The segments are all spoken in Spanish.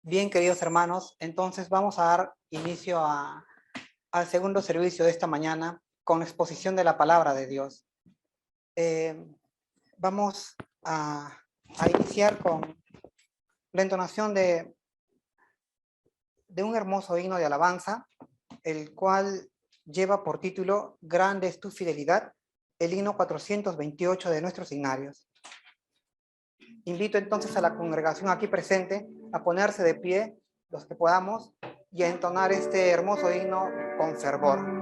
Bien, queridos hermanos, entonces vamos a dar inicio al segundo servicio de esta mañana con la exposición de la palabra de Dios. Vamos a iniciar con la entonación de un hermoso himno de alabanza, el cual lleva por título Grande es tu fidelidad, el himno 428 de nuestros signarios. Invito entonces a la congregación aquí presente a ponerse de pie, los que podamos, y a entonar este hermoso himno con fervor.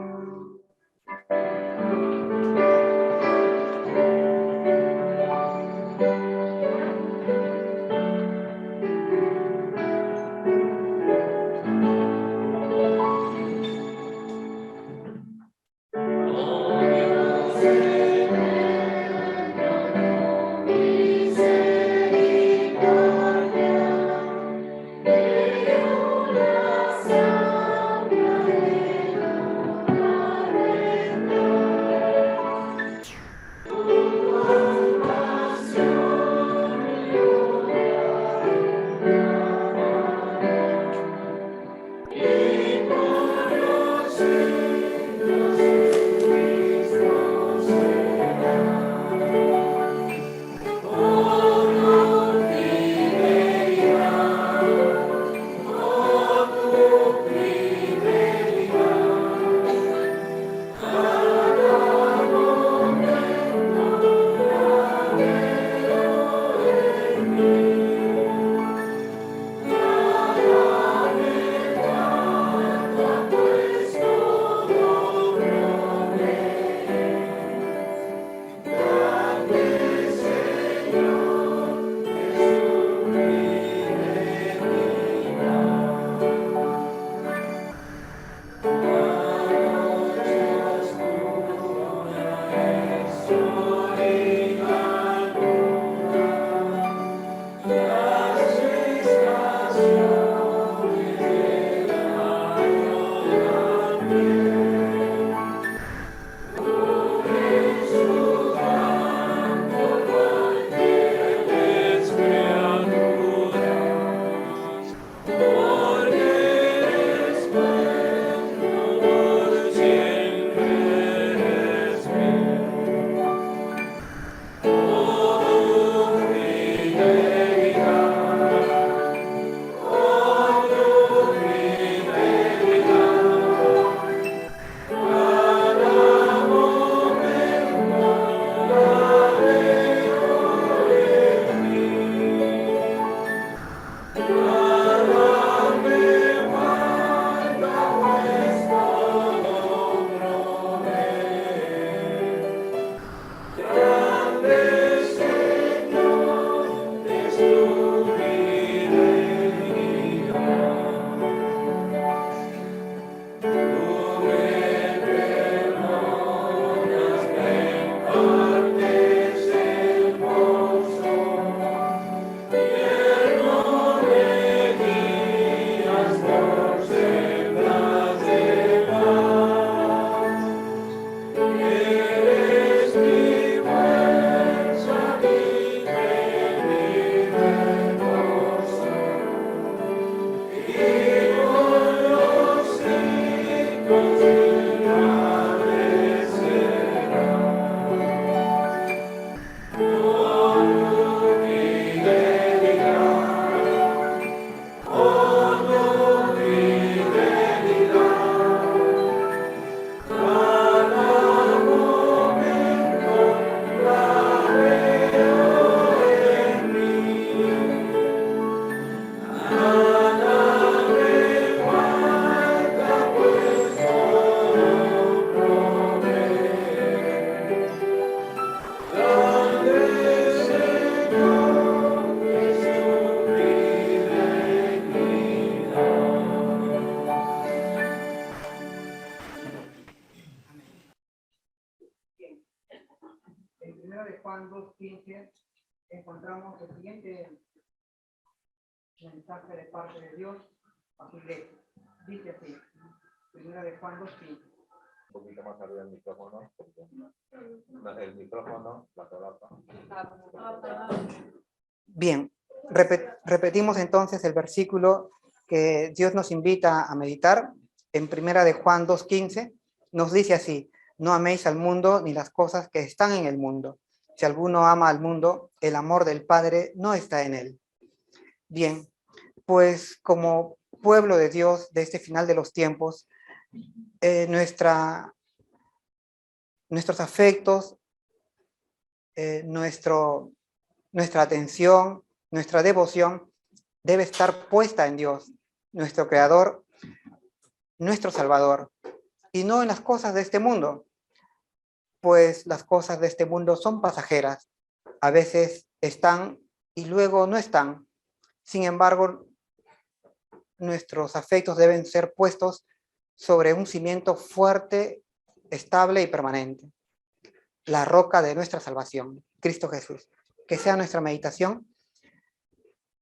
Juan 2:15 encontramos el siguiente mensaje de parte de Dios a su iglesia. Dice así, primera de Juan 2:15. Un poquito más arriba del micrófono, porque el micrófono, la palabra. Bien, Repetimos entonces el versículo que Dios nos invita a meditar en Primera de Juan 2:15. Nos dice así: no améis al mundo ni las cosas que están en el mundo. Si alguno ama al mundo, el amor del Padre no está en él. Bien, pues como pueblo de Dios de este final de los tiempos, nuestros afectos, nuestra atención, nuestra devoción debe estar puesta en Dios, nuestro Creador, nuestro Salvador, y no en las cosas de este mundo, pues las cosas de este mundo son pasajeras. A veces están y luego no están. Sin embargo, nuestros afectos deben ser puestos sobre un cimiento fuerte, estable y permanente. La roca de nuestra salvación, Cristo Jesús. Que sea nuestra meditación.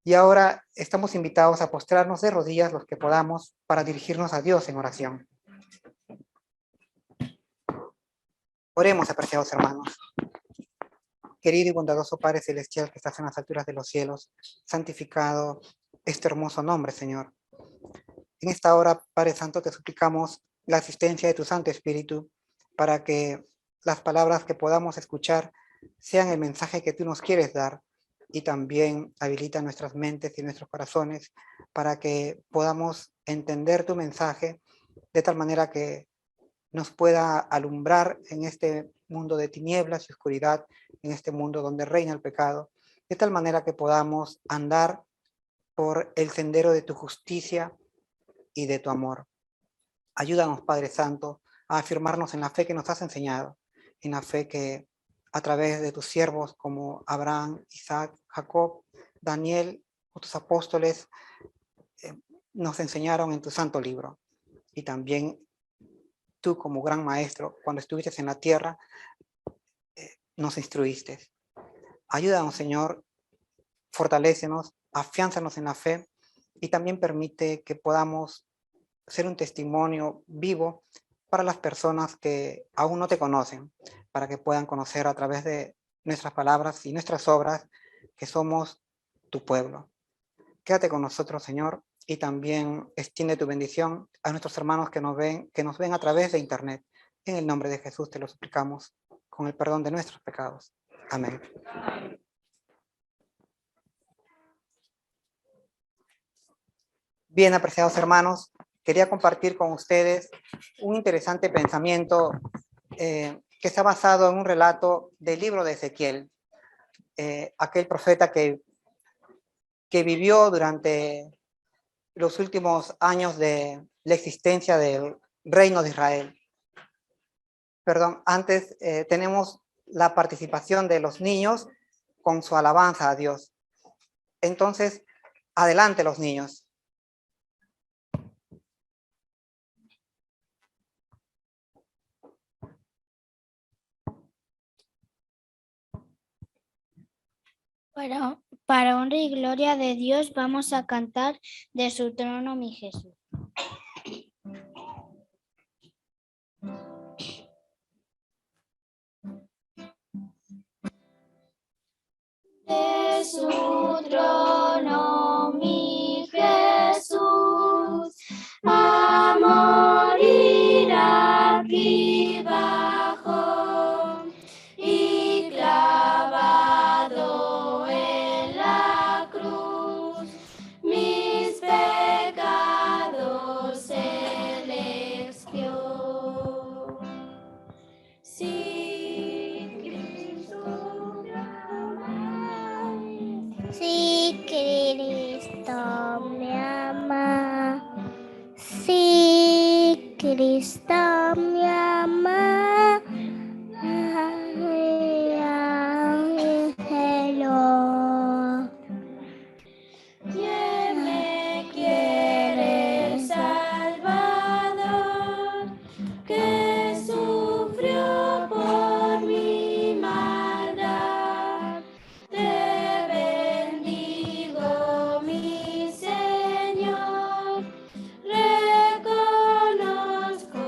Y ahora estamos invitados a postrarnos de rodillas los que podamos para dirigirnos a Dios en oración. Oremos, apreciados hermanos. Querido y bondadoso Padre Celestial que estás en las alturas de los cielos, santificado este hermoso nombre, Señor. En esta hora, Padre Santo, te suplicamos la asistencia de tu Santo Espíritu para que las palabras que podamos escuchar sean el mensaje que tú nos quieres dar, y también habilita nuestras mentes y nuestros corazones para que podamos entender tu mensaje de tal manera que nos pueda alumbrar en este mundo de tinieblas y oscuridad, en este mundo donde reina el pecado, de tal manera que podamos andar por el sendero de tu justicia y de tu amor. Ayúdanos, Padre Santo, a afirmarnos en la fe que nos has enseñado, en la fe que a través de tus siervos como Abraham, Isaac, Jacob, Daniel, o tus apóstoles, nos enseñaron en tu santo libro. Y también tú como gran maestro, cuando estuviste en la tierra, nos instruiste. Ayúdanos, Señor, fortalécenos, afiánzanos en la fe y también permite que podamos ser un testimonio vivo para las personas que aún no te conocen, para que puedan conocer a través de nuestras palabras y nuestras obras que somos tu pueblo. Quédate con nosotros, Señor, y también extiende tu bendición a nuestros hermanos que nos ven a través de internet. En el nombre de Jesús te lo suplicamos, con el perdón de nuestros pecados. Amén. Bien, apreciados hermanos, quería compartir con ustedes un interesante pensamiento que está basado en un relato del libro de Ezequiel, aquel profeta que vivió durante los últimos años de la existencia del reino de Israel. Perdón, antes tenemos la participación de los niños con su alabanza a Dios. Entonces, adelante los niños. Para honra y gloria de Dios vamos a cantar de su trono, mi Jesús. De su trono, mi Jesús, a morir aquí bajo y clavado en la cruz, mis pecados él expió. Si Cristo me ama, si Cristo me ama, ángelo, ¿quién me quiere el Salvador, que sufrió por mi maldad? Te bendigo, mi Señor, reconozco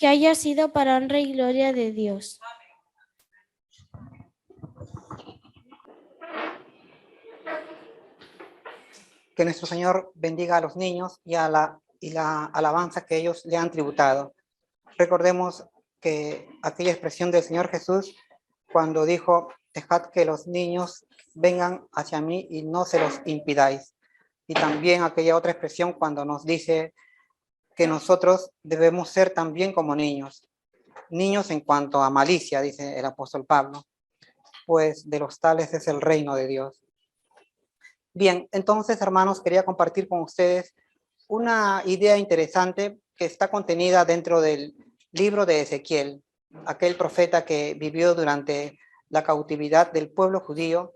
que haya sido para honra y gloria de Dios. Que nuestro Señor bendiga a los niños y la alabanza que ellos le han tributado. Recordemos que aquella expresión del Señor Jesús cuando dijo, dejad que los niños vengan hacia mí y no se los impidáis. Y también aquella otra expresión cuando nos dice que nosotros debemos ser también como niños. Niños en cuanto a malicia, dice el apóstol Pablo, pues de los tales es el reino de Dios. Bien, entonces, hermanos, quería compartir con ustedes una idea interesante que está contenida dentro del libro de Ezequiel, aquel profeta que vivió durante la cautividad del pueblo judío,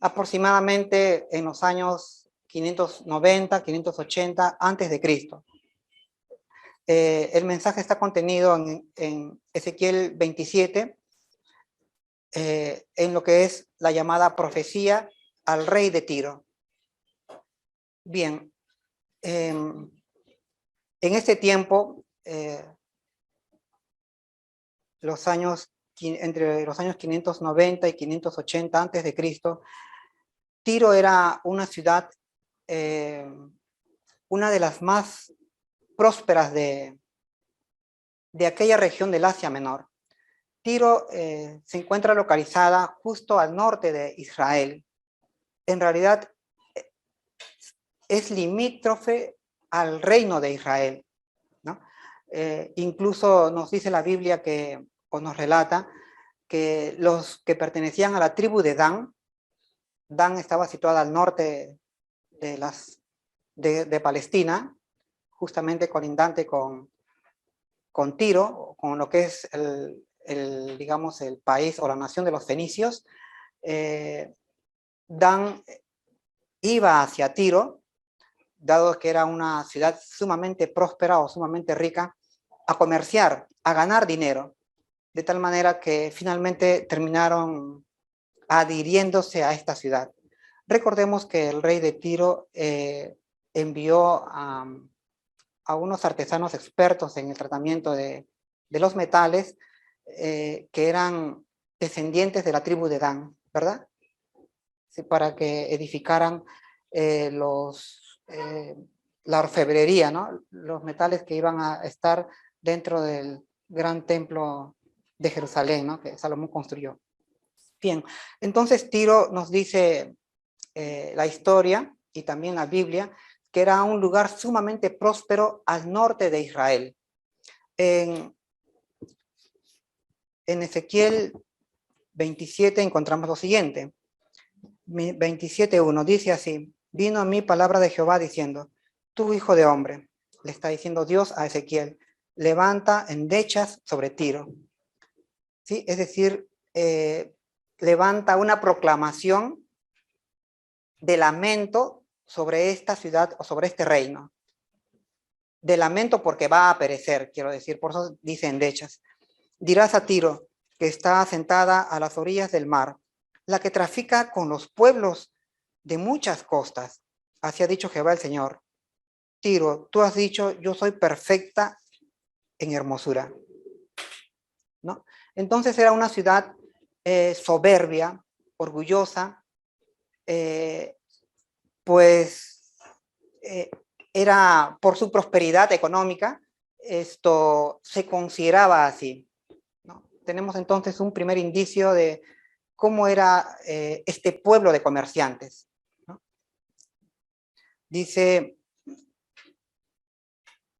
aproximadamente en los años 590, 580 antes de Cristo. El mensaje está contenido en Ezequiel 27, en lo que es la llamada profecía al rey de Tiro. Bien, en este tiempo, entre los años 590 y 580 antes de Cristo, Tiro era una ciudad, una de las más prósperas de aquella región del Asia Menor. Tiro se encuentra localizada justo al norte de Israel. En realidad es limítrofe al reino de Israel, ¿no? Incluso nos dice la Biblia o nos relata que los que pertenecían a la tribu de Dan estaba situada al norte de Palestina, justamente colindante con Tiro, con lo que es digamos, el país o la nación de los fenicios. Dan iba hacia Tiro, dado que era una ciudad sumamente próspera o sumamente rica, a comerciar, a ganar dinero, de tal manera que finalmente terminaron adhiriéndose a esta ciudad. Recordemos que el rey de Tiro envió a unos artesanos expertos en el tratamiento de los metales, que eran descendientes de la tribu de Dan, ¿verdad? Sí, para que edificaran la orfebrería, ¿no? Los metales que iban a estar dentro del gran templo de Jerusalén, ¿no? Que Salomón construyó. Bien, entonces Tiro nos dice la historia y también la Biblia, que era un lugar sumamente próspero al norte de Israel. En Ezequiel 27 encontramos lo siguiente. 27:1 dice así: vino a mí palabra de Jehová diciendo, tú hijo de hombre, le está diciendo Dios a Ezequiel, levanta endechas sobre Tiro. ¿Sí? Es decir, levanta una proclamación de lamento sobre esta ciudad o sobre este reino. De lamento porque va a perecer, quiero decir, por eso dice endechas. Dirás a Tiro, que está asentada a las orillas del mar, la que trafica con los pueblos de muchas costas. Así ha dicho Jehová el Señor. Tiro, tú has dicho, yo soy perfecta en hermosura, ¿no? Entonces era una ciudad soberbia, orgullosa, era por su prosperidad económica, esto se consideraba así, ¿no? Tenemos entonces un primer indicio de cómo era este pueblo de comerciantes, ¿no? Dice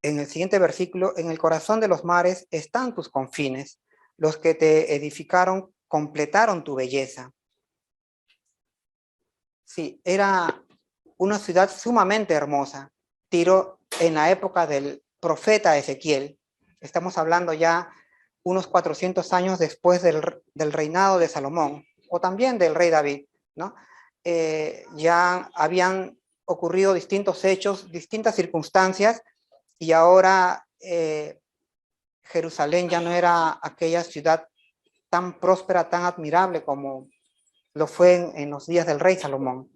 en el siguiente versículo, en el corazón de los mares están tus confines, los que te edificaron completaron tu belleza. Sí, era una ciudad sumamente hermosa. Tiro en la época del profeta Ezequiel. Estamos hablando ya unos 400 años después del reinado de Salomón, o también del rey David, ¿no? Ya habían ocurrido distintos hechos, distintas circunstancias, y ahora Jerusalén ya no era aquella ciudad tan próspera, tan admirable como lo fue en los días del rey Salomón.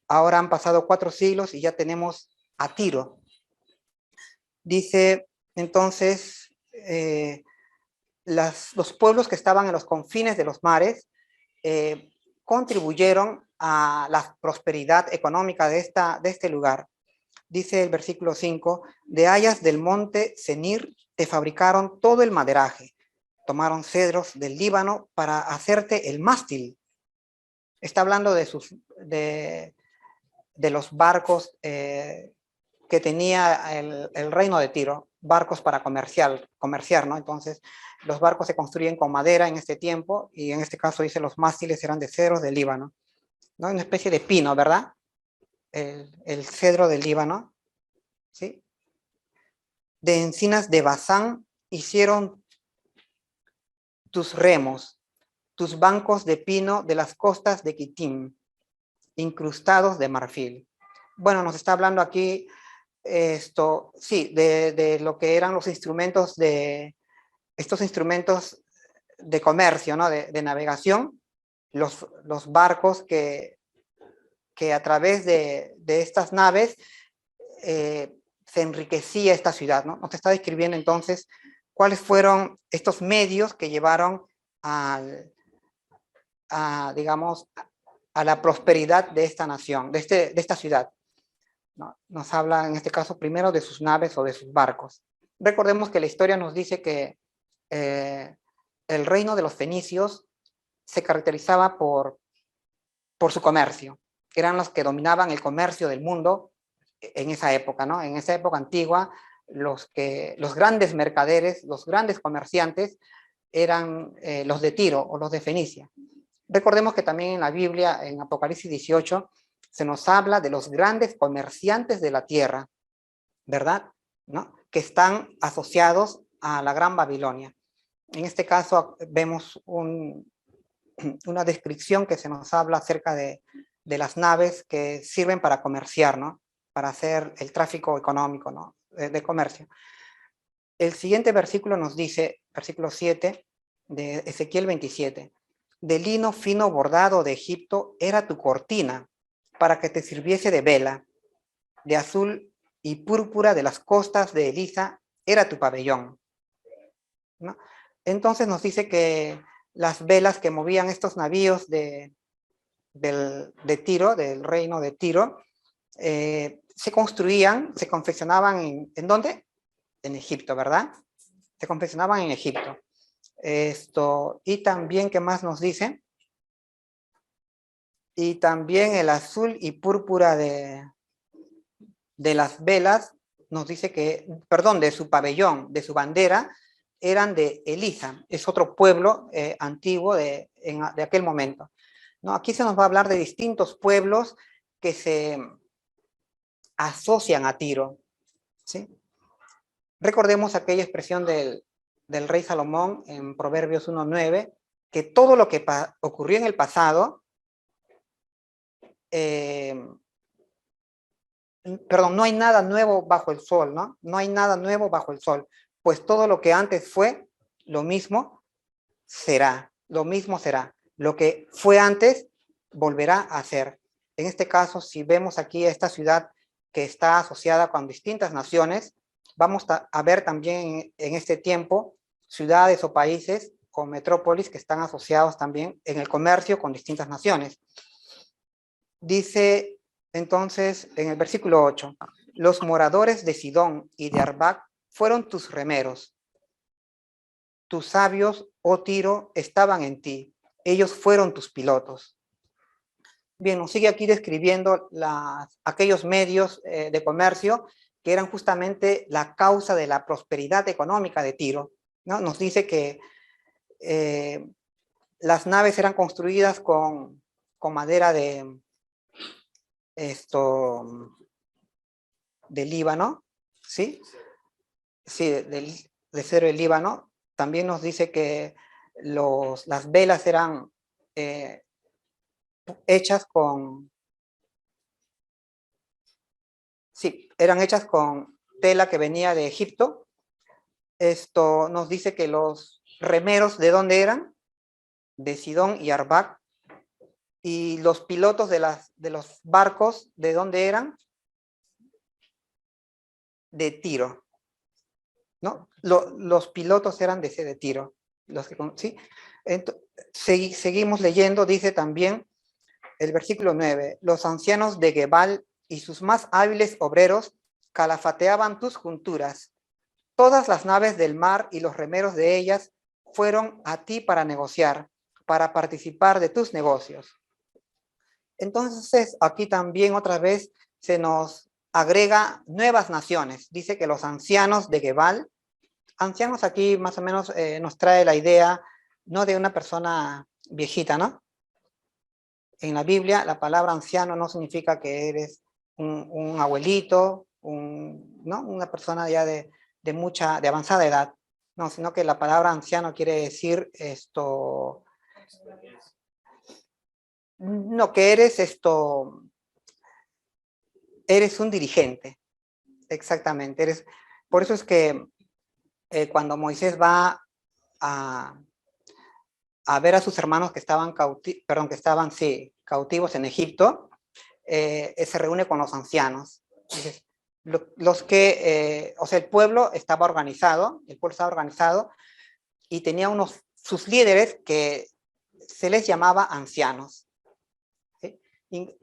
Ahora han pasado 4 siglos y ya tenemos a Tiro. Dice entonces los pueblos que estaban en los confines de los mares contribuyeron a la prosperidad económica de este lugar. Dice el versículo 5, de hayas del monte Senir te fabricaron todo el maderaje, tomaron cedros del Líbano para hacerte el mástil. Está hablando de los barcos que tenía el reino de Tiro, barcos para comerciar, ¿no? Entonces, los barcos se construyen con madera en este tiempo, y en este caso dice los mástiles eran de cedros del Líbano, ¿no? Una especie de pino, ¿verdad? El cedro del Líbano, ¿sí? De encinas de Basán hicieron tus remos, tus bancos de pino de las costas de Kitim, incrustados de marfil. Bueno, nos está hablando aquí sí, de lo que eran los instrumentos estos instrumentos de comercio, ¿no? De navegación, los barcos que a través de estas naves se enriquecía esta ciudad, ¿no? Nos está describiendo entonces cuáles fueron estos medios que llevaron digamos, a la prosperidad de esta nación, de esta ciudad, ¿no? Nos habla en este caso primero de sus naves o de sus barcos. Recordemos que la historia nos dice que el reino de los fenicios se caracterizaba por su comercio. Eran los que dominaban el comercio del mundo en esa época, ¿no? En esa época antigua, los grandes mercaderes, los grandes comerciantes eran los de Tiro o los de Fenicia. Recordemos que también en la Biblia, en Apocalipsis 18, se nos habla de los grandes comerciantes de la tierra, ¿verdad? ¿No? Que están asociados a la Gran Babilonia. En este caso vemos una descripción que se nos habla acerca de las naves que sirven para comerciar, ¿no? Para hacer el tráfico económico, ¿no? De comercio. El siguiente versículo nos dice, versículo 7 de Ezequiel 27, de lino fino bordado de Egipto era tu cortina, para que te sirviese de vela, de azul y púrpura de las costas de Elisa era tu pabellón, ¿no? Entonces nos dice que las velas que movían estos navíos de Tiro, del reino de Tiro, se construían, se confeccionaban ¿en dónde? En Egipto, ¿verdad? Se confeccionaban en Egipto. Y también, ¿qué más nos dice? Y también el azul y púrpura de las velas, nos dice que, perdón, de su pabellón, de su bandera, eran de Elisa, es otro pueblo antiguo de aquel momento, ¿no? Aquí se nos va a hablar de distintos pueblos que se asocian a Tiro, ¿sí? Recordemos aquella expresión del rey Salomón en Proverbios 1:9, que todo lo que ocurrió en el pasado, perdón, no hay nada nuevo bajo el sol, ¿no? No hay nada nuevo bajo el sol, pues todo lo que antes fue, lo mismo será, lo mismo será. Lo que fue antes, volverá a ser. En este caso, si vemos aquí esta ciudad que está asociada con distintas naciones, vamos a ver también en este tiempo ciudades o países o metrópolis que están asociados también en el comercio con distintas naciones. Dice entonces en el versículo 8, los moradores de Sidón y de Arbac fueron tus remeros. Tus sabios, oh Tiro, estaban en ti. Ellos fueron tus pilotos. Bien, nos sigue aquí describiendo aquellos medios de comercio que eran justamente la causa de la prosperidad económica de Tiro, ¿no? Nos dice que las naves eran construidas con madera de Líbano, ¿sí? Sí, de cedro del Líbano. También nos dice que las velas eran hechas con... Sí, eran hechas con tela que venía de Egipto. Esto nos dice que los remeros, ¿de dónde eran? De Sidón y Arbac. Y los pilotos de los barcos, ¿de dónde eran? De Tiro, ¿no? Los pilotos eran de Tiro. ¿Sí? Seguimos leyendo, dice también el versículo 9, los ancianos de Gebal y sus más hábiles obreros calafateaban tus junturas. Todas las naves del mar y los remeros de ellas fueron a ti para negociar, para participar de tus negocios. Entonces, aquí también otra vez se nos agrega nuevas naciones. Dice que los ancianos de Gebal, ancianos aquí más o menos nos trae la idea, no de una persona viejita, ¿no? En la Biblia, la palabra anciano no significa que eres un abuelito, ¿no? Una persona ya de avanzada edad, no, sino que la palabra anciano quiere decir no, que eres un dirigente, exactamente, por eso es que cuando Moisés va a ver a sus hermanos que estaban cautivos en Egipto, se reúne con los ancianos. Entonces, o sea, el pueblo estaba organizado y tenía sus líderes que se les llamaba ancianos. ¿Sí?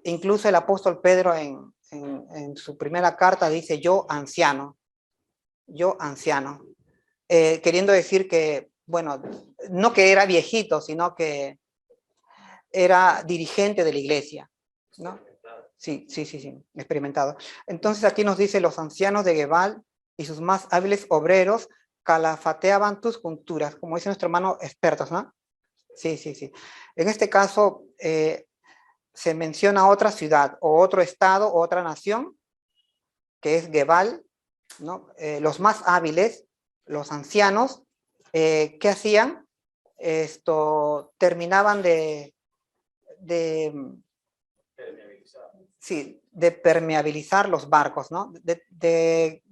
Incluso el apóstol Pedro en su primera carta dice yo anciano, queriendo decir que, bueno, no que era viejito, sino que era dirigente de la iglesia, ¿no? Sí, experimentado. Entonces aquí nos dice, los ancianos de Gebal y sus más hábiles obreros calafateaban tus junturas, como dice nuestro hermano, expertos, ¿no? Sí. En este caso, se menciona otra ciudad, o otro estado, o otra nación, que es Gebal, ¿no? Los más hábiles, los ancianos, ¿qué hacían? Terminaban de permeabilizar los barcos, ¿no? De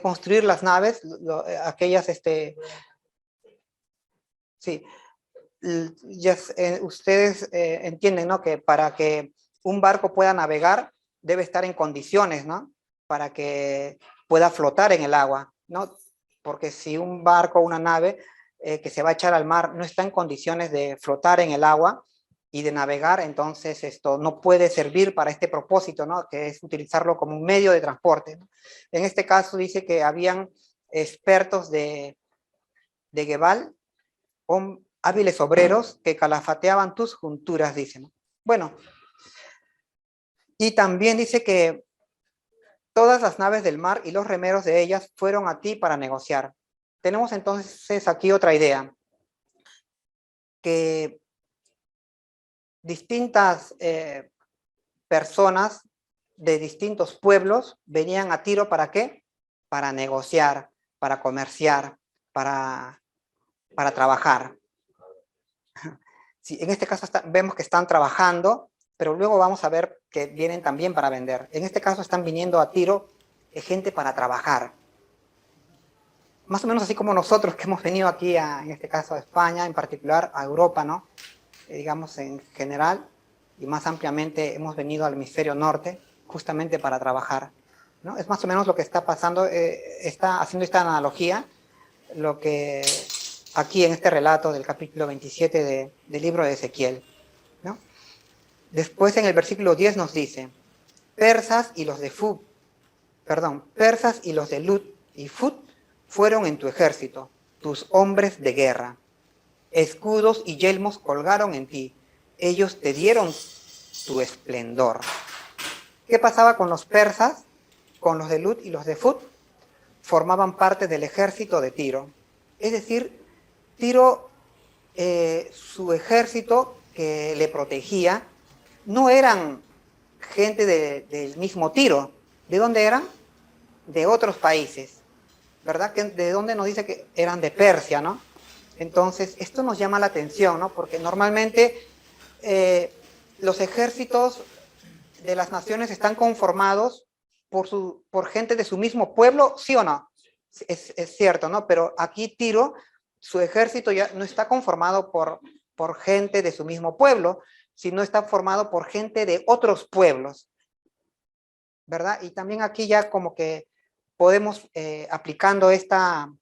construir las naves, aquellas, sí, ya, ustedes entienden, ¿no? Que para que un barco pueda navegar, debe estar en condiciones, ¿no? Para que pueda flotar en el agua, ¿no? Porque si un barco o una nave que se va a echar al mar no está en condiciones de flotar en el agua y de navegar, entonces esto no puede servir para este propósito, ¿no? Que es utilizarlo como un medio de transporte, ¿no? En este caso dice que habían expertos de Gebal, hábiles obreros que calafateaban tus junturas, dicen. Bueno, y también dice que todas las naves del mar y los remeros de ellas fueron a ti para negociar. Tenemos entonces aquí otra idea, que distintas personas de distintos pueblos venían a Tiro, ¿para qué? Para negociar, para comerciar, para trabajar. Sí, en este caso vemos que están trabajando, pero luego vamos a ver que vienen también para vender. En este caso están viniendo a Tiro gente para trabajar. Más o menos así como nosotros que hemos venido aquí, en este caso a España, en particular a Europa, ¿no? Digamos en general, y más ampliamente hemos venido al hemisferio norte, justamente para trabajar, ¿no? Es más o menos lo que está pasando, está haciendo esta analogía, lo que aquí en este relato del capítulo 27 del libro de Ezequiel, ¿no? Después en el versículo 10 nos dice, persas y los de Lut y Fut fueron en tu ejército, tus hombres de guerra. Escudos y yelmos colgaron en ti. Ellos te dieron tu esplendor. ¿Qué pasaba con los persas? Con los de Lut y los de Fut formaban parte del ejército de Tiro. Es decir, Tiro, su ejército que le protegía, no eran gente del mismo Tiro. ¿De dónde eran? De otros países, ¿verdad? ¿De dónde nos dice que eran? De Persia, ¿no? Entonces, esto nos llama la atención, ¿no? Porque normalmente los ejércitos de las naciones están conformados por gente de su mismo pueblo, ¿sí o no? Es cierto, ¿no? Pero aquí Tiro, su ejército ya no está conformado por gente de su mismo pueblo, sino está formado por gente de otros pueblos, ¿verdad? Y también aquí ya como que podemos, aplicando esta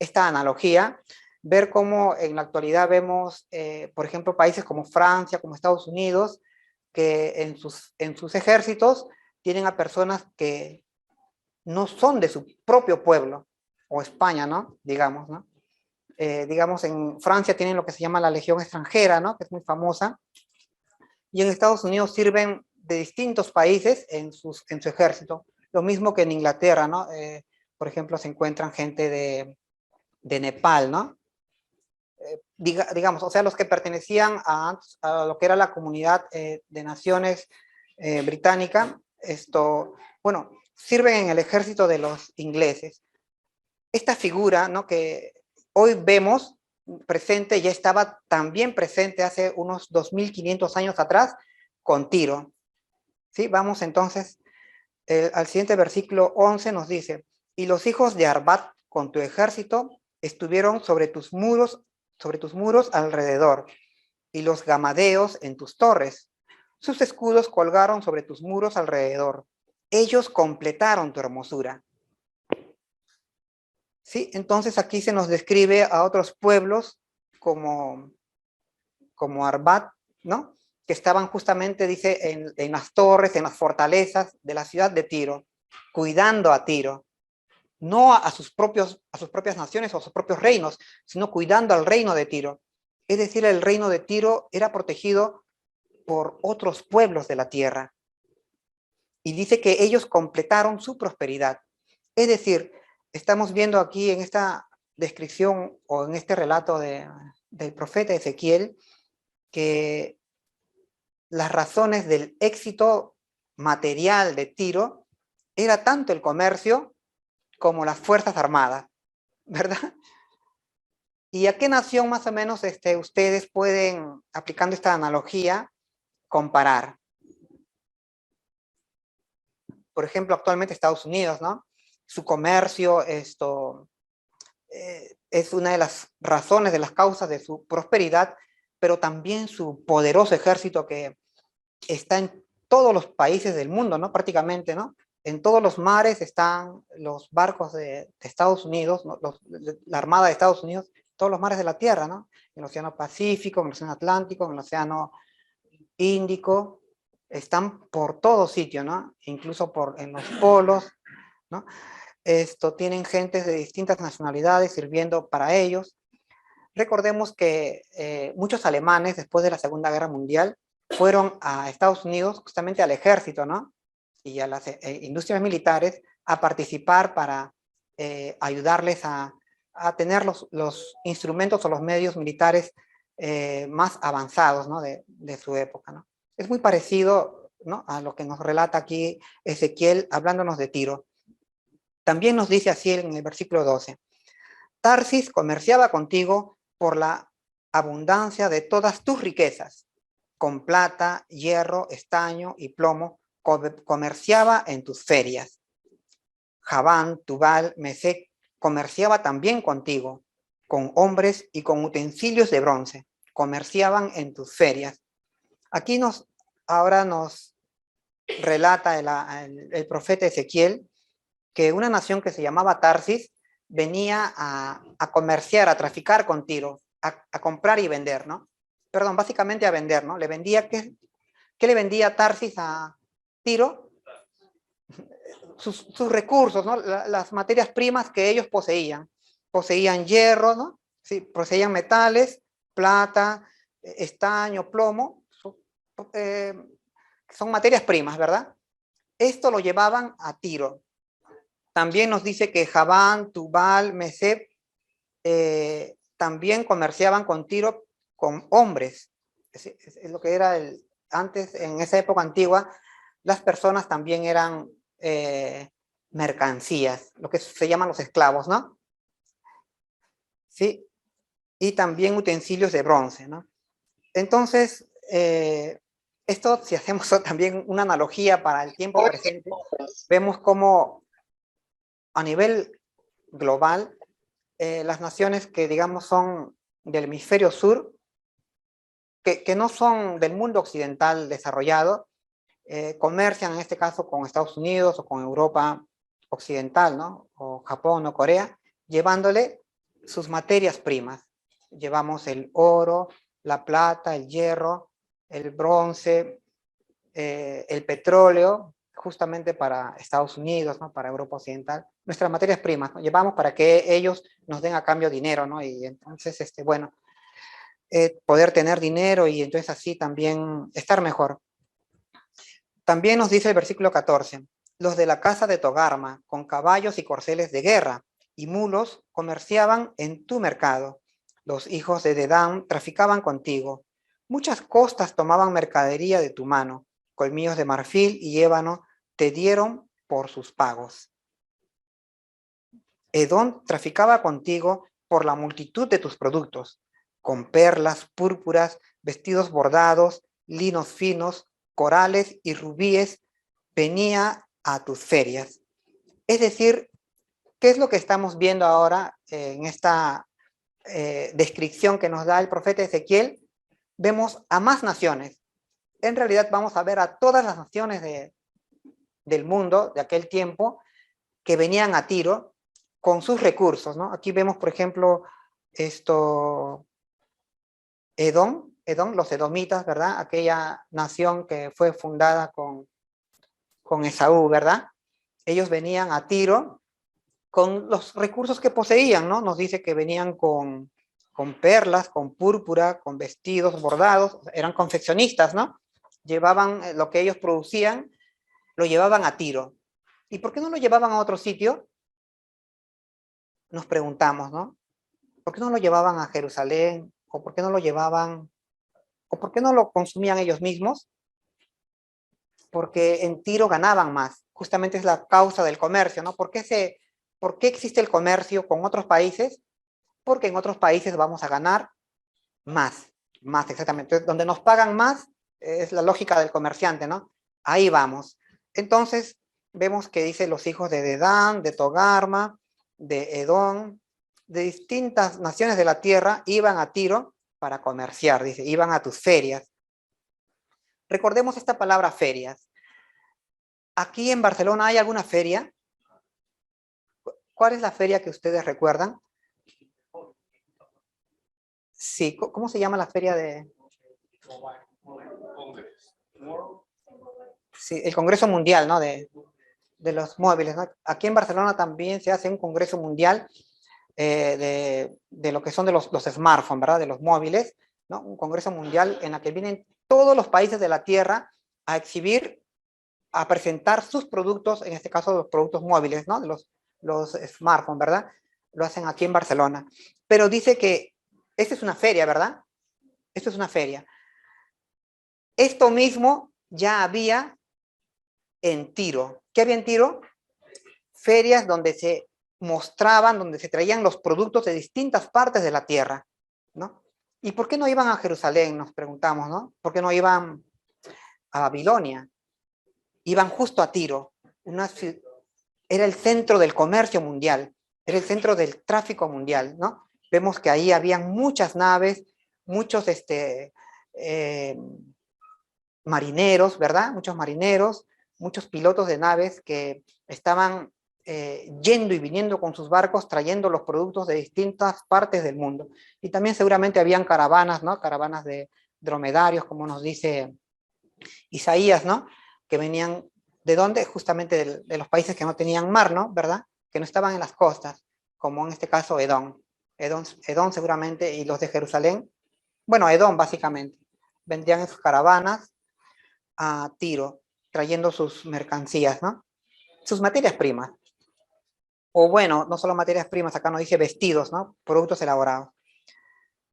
esta analogía, ver cómo en la actualidad vemos, por ejemplo, países como Francia, como Estados Unidos, que en sus ejércitos tienen a personas que no son de su propio pueblo, o España, ¿no? Digamos, ¿no? Digamos, en Francia tienen lo que se llama la Legión extranjera, ¿no? Que es muy famosa, y en Estados Unidos sirven de distintos países en su ejército, lo mismo que en Inglaterra, ¿no? Por ejemplo, se encuentran gente de Nepal, ¿no? Digamos, o sea, los que pertenecían a lo que era la comunidad de naciones británica, bueno, sirven en el ejército de los ingleses. Esta figura, ¿no? Que hoy vemos presente, ya estaba también presente hace unos 2500 años atrás con Tiro. ¿Sí? Vamos entonces, al siguiente versículo 11 nos dice, y los hijos de Arbat con tu ejército estuvieron sobre tus muros alrededor, y los gamadeos en tus torres. Sus escudos colgaron sobre tus muros alrededor. Ellos completaron tu hermosura. ¿Sí? Entonces aquí se nos describe a otros pueblos como Arbat, ¿no? Que estaban justamente, dice, en las torres, en las fortalezas de la ciudad de Tiro, cuidando a Tiro, no a sus propias naciones o a sus propios reinos, sino cuidando al reino de Tiro. Es decir, el reino de Tiro era protegido por otros pueblos de la tierra. Y dice que ellos completaron su prosperidad. Es decir, estamos viendo aquí en esta descripción o en este relato del profeta Ezequiel que las razones del éxito material de Tiro era tanto el comercio como las fuerzas armadas, ¿verdad? ¿Y a qué nación más o menos ustedes pueden, aplicando esta analogía, comparar? Por ejemplo, actualmente Estados Unidos, ¿no? Su comercio, es una de las razones, de las causas de su prosperidad, pero también su poderoso ejército que está en todos los países del mundo, ¿no? Prácticamente, ¿no? En todos los mares están los barcos de Estados Unidos, ¿no? La Armada de Estados Unidos, todos los mares de la Tierra, ¿no? En el Océano Pacífico, en el Océano Atlántico, en el Océano Índico, están por todo sitio, ¿no? Incluso en los polos, ¿no? Tienen gentes de distintas nacionalidades sirviendo para ellos. Recordemos que muchos alemanes, después de la Segunda Guerra Mundial, fueron a Estados Unidos, justamente al ejército, ¿no? Y a las industrias militares, a participar para ayudarles a tener los instrumentos o los medios militares más avanzados, ¿no? de su época, ¿no? Es muy parecido, ¿no? A lo que nos relata aquí Ezequiel hablándonos de Tiro. También nos dice así en el versículo 12, Tarsis comerciaba contigo por la abundancia de todas tus riquezas, con plata, hierro, estaño y plomo, comerciaba en tus ferias. Javán, Tubal, Mesec comerciaba también contigo, con hombres y con utensilios de bronce, comerciaban en tus ferias. Aquí ahora nos relata el profeta Ezequiel que una nación que se llamaba Tarsis venía a comerciar, a traficar con Tiro, a comprar y vender, ¿no? Perdón, básicamente a vender, ¿no? Le vendía, ¿qué le vendía Tarsis a Tiro? Sus recursos, ¿no? Las materias primas que ellos poseían. Poseían hierro, ¿no? Sí, poseían metales, plata, estaño, plomo. Son materias primas, ¿verdad? Esto lo llevaban a Tiro. También nos dice que Javán, Tubal, Mesec también comerciaban con Tiro con hombres. Es lo que era antes, en esa época antigua, las personas también eran mercancías, lo que se llaman los esclavos, ¿no? Sí, y también utensilios de bronce, ¿no? Entonces, esto, si hacemos también una analogía para el tiempo presente, vemos cómo a nivel global, las naciones que, digamos, son del hemisferio sur, que no son del mundo occidental desarrollado, comercian en este caso con Estados Unidos o con Europa occidental, ¿no? O Japón o Corea, llevándole sus materias primas. Llevamos el oro, la plata, el hierro, el bronce, el petróleo, justamente para Estados Unidos, ¿no? Para Europa Occidental. Nuestras materias primas, ¿no? Llevamos para que ellos nos den a cambio dinero, ¿no? Y entonces, bueno, poder tener dinero y entonces así también estar mejor. También nos dice el versículo 14, los de la casa de Togarma, con caballos y corceles de guerra, y mulos comerciaban en tu mercado. Los hijos de Dedán traficaban contigo. Muchas costas tomaban mercadería de tu mano. Colmillos de marfil y ébano te dieron por sus pagos. Edom traficaba contigo por la multitud de tus productos, con perlas, púrpuras, vestidos bordados, linos finos, corales y rubíes, venía a tus ferias. Es decir, ¿qué es lo que estamos viendo ahora en esta descripción que nos da el profeta Ezequiel? Vemos a más naciones. En realidad vamos a ver a todas las naciones del mundo de aquel tiempo que venían a Tiro con sus recursos, ¿no? Aquí vemos, por ejemplo, Edom, los edomitas, ¿verdad? Aquella nación que fue fundada con Esaú, ¿verdad? Ellos venían a Tiro con los recursos que poseían, ¿no? Nos dice que venían con perlas, con púrpura, con vestidos bordados, eran confeccionistas, ¿no? Llevaban lo que ellos producían, lo llevaban a Tiro. ¿Y por qué no lo llevaban a otro sitio? Nos preguntamos, ¿no? ¿Por qué no lo llevaban a Jerusalén? ¿O por qué no lo llevaban? ¿O por qué no lo consumían ellos mismos? Porque en Tiro ganaban más. Justamente es la causa del comercio, ¿no? ¿Por qué existe el comercio con otros países? Porque en otros países vamos a ganar más exactamente. Entonces, donde nos pagan más es la lógica del comerciante, ¿no? Ahí vamos. Entonces, vemos que dice los hijos de Dedán, de Togarma, de Edom, de distintas naciones de la tierra, iban a Tiro para comerciar, dice, iban a tus ferias. Recordemos esta palabra ferias. ¿Aquí en Barcelona hay alguna feria? ¿Cuál es la feria que ustedes recuerdan? Sí, ¿cómo se llama la feria de...? Sí, el Congreso Mundial, ¿no? De los móviles, ¿no? Aquí en Barcelona también se hace un Congreso Mundial de lo que son de los smartphones, ¿verdad? De los móviles, ¿no? Un Congreso Mundial en el que vienen todos los países de la Tierra a exhibir, a presentar sus productos, en este caso los productos móviles, ¿no? De los smartphones, ¿verdad? Lo hacen aquí en Barcelona. Pero dice que esta es una feria, ¿verdad? Esto es una feria. Esto mismo ya había en Tiro. ¿Qué había en Tiro? Ferias donde se mostraban, donde se traían los productos de distintas partes de la tierra, ¿no? ¿Y por qué no iban a Jerusalén? Nos preguntamos, ¿no? ¿Por qué no iban a Babilonia? Iban justo a Tiro. Era el centro del comercio mundial, era el centro del tráfico mundial, ¿no? Vemos que ahí habían muchas naves, muchos marineros, ¿verdad? Muchos marineros, muchos pilotos de naves que estaban yendo y viniendo con sus barcos, trayendo los productos de distintas partes del mundo. Y también seguramente habían caravanas, ¿no? Caravanas de dromedarios, como nos dice Isaías, ¿no? Que venían, ¿de dónde? Justamente de los países que no tenían mar, ¿no? ¿Verdad? Que no estaban en las costas, como en este caso Edom. Edom seguramente, y los de Jerusalén, bueno, Edom básicamente, vendrían en sus caravanas a Tiro, trayendo sus mercancías, ¿no? Sus materias primas. O bueno, no solo materias primas, acá nos dice vestidos, ¿no? Productos elaborados.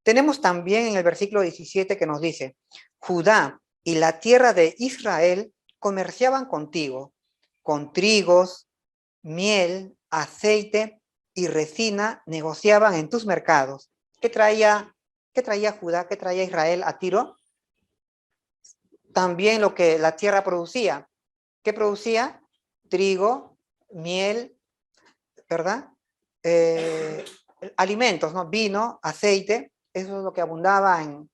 Tenemos también en el versículo 17 que nos dice, Judá y la tierra de Israel comerciaban contigo, con trigos, miel, aceite y resina negociaban en tus mercados. ¿Qué traía Judá, qué traía Israel a Tiro? También lo que la tierra producía. ¿Qué producía? Trigo, miel, ¿verdad? Alimentos, ¿no? Vino, aceite, eso es lo que abundaba en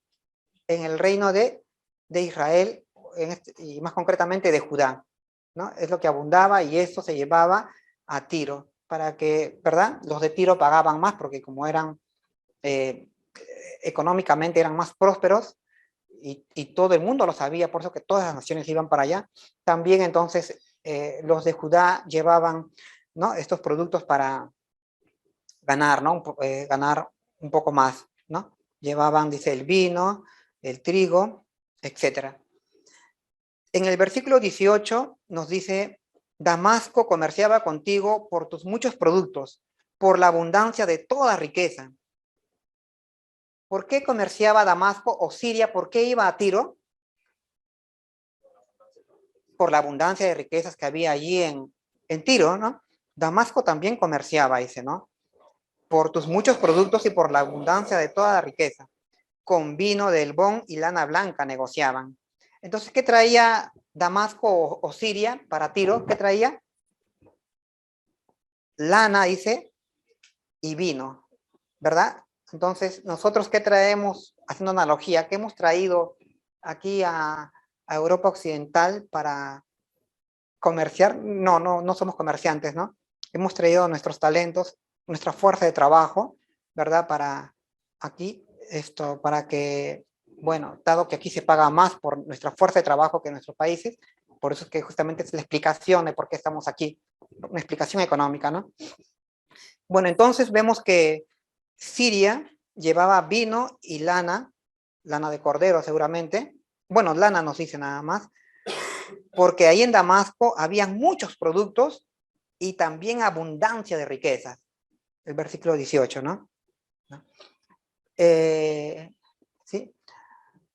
el reino de Israel, y más concretamente de Judá, ¿no? Es lo que abundaba y eso se llevaba a Tiro. para que, ¿verdad? Los de Tiro pagaban más porque como eran, económicamente eran más prósperos y todo el mundo lo sabía, por eso que todas las naciones iban para allá. También entonces los de Judá llevaban, ¿no?, estos productos para ganar, ¿no? Ganar un poco más, ¿no? Llevaban, dice, el vino, el trigo, etc. En el versículo 18 nos dice, Damasco comerciaba contigo por tus muchos productos, por la abundancia de toda riqueza. ¿Por qué comerciaba Damasco o Siria? ¿Por qué iba a Tiro? Por la abundancia de riquezas que había allí en Tiro, ¿no? Damasco también comerciaba, dice, ¿no? Por tus muchos productos y por la abundancia de toda la riqueza. Con vino de Helbón y lana blanca negociaban. Entonces, ¿qué traía Damasco o Siria para Tiro? ¿Qué traía? Lana, dice, y vino, ¿verdad? Entonces, nosotros, ¿qué traemos? Haciendo analogía, ¿qué hemos traído aquí a Europa Occidental para comerciar? No somos comerciantes, ¿no? Hemos traído nuestros talentos, nuestra fuerza de trabajo, ¿verdad? Para aquí, para que, bueno, dado que aquí se paga más por nuestra fuerza de trabajo que en nuestros países, por eso es que justamente es la explicación de por qué estamos aquí, una explicación económica, ¿no? Bueno, entonces vemos que Siria llevaba vino y lana de cordero seguramente, bueno, lana nos dice nada más, porque ahí en Damasco habían muchos productos y también abundancia de riquezas. El versículo 18, ¿no? ¿Sí?